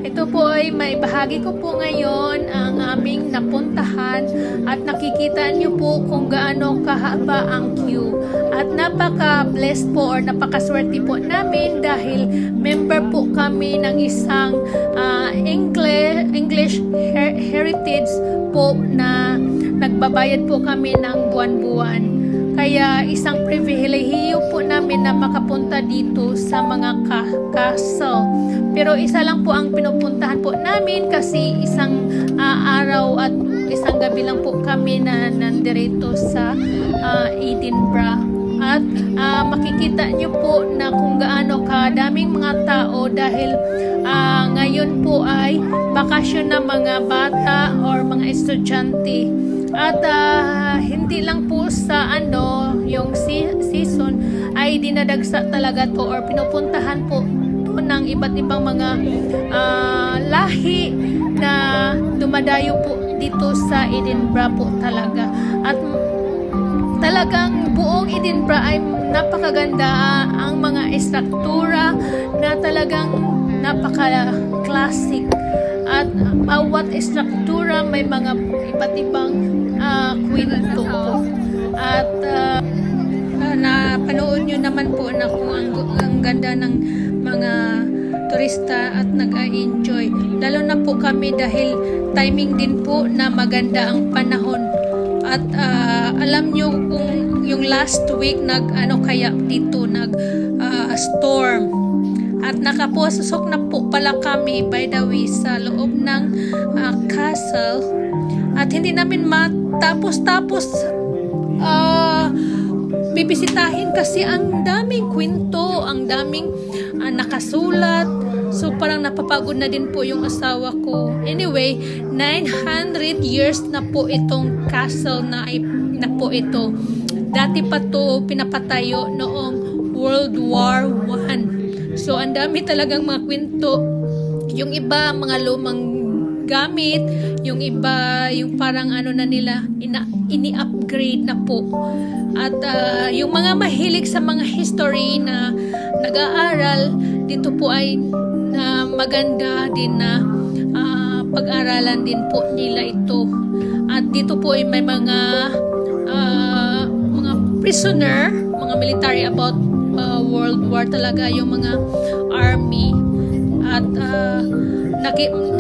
Ito po ay may bahagi ko po ngayon ang aming napuntahan at nakikita niyo po kung gaano kahaba ang queue. At napaka-blessed po or napakaswerte po namin dahil member po kami ng isang English Heritage po na nagbabayad po kami ng buwan-buwan. Kaya isang pribilehiyo po namin na makapunta dito sa mga castle. Pero isa lang po ang pinupuntahan po namin kasi isang araw at isang gabi lang po kami na nandirito sa Edinburgh. At makikita nyo po na kung gaano kadaming mga tao dahil ngayon po ay bakasyon na mga bata or mga estudyante. At hindi lang po sa yung season ay dinadagsa talaga to or pinupuntahan po to ng iba't ibang mga lahi na dumadayo po dito sa Edinburgh po talaga. At talagang buong Edinburgh ay napakaganda, ang mga estruktura na talagang napaka-classic. At bawat estruktura may mga iba't ibang kwento. At napanood nyo naman po na kung ang ganda ng mga turista at nag-enjoy. Lalo na po kami dahil timing din po na maganda ang panahon. At alam nyo kung yung last week kaya dito storm. At nakapasok na po pala kami by the way sa loob ng castle. At hindi namin matapos bibisitahin kasi ang daming kwento, ang daming nakasulat. So parang napapagod na din po yung asawa ko. Anyway, 900 years na po itong castle na po ito. Dati pa to pinapatayo noong World War I. So ang dami talagang mga kwento. Yung iba mga lumang gamit, yung iba yung parang na nila ini-upgrade na po. At yung mga mahilig sa mga history na nag-aaral dito po ay maganda din na pag-aralan din po nila ito. At dito po ay may mga prisoner, mga military about World War talaga, yung mga army. At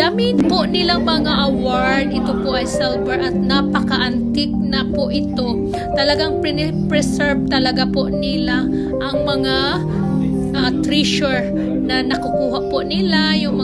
dami po nilang mga award. Ito po ay silver at napaka-antique na po ito. Talagang preserve talaga po nila ang mga treasure na nakukuha po nila, yung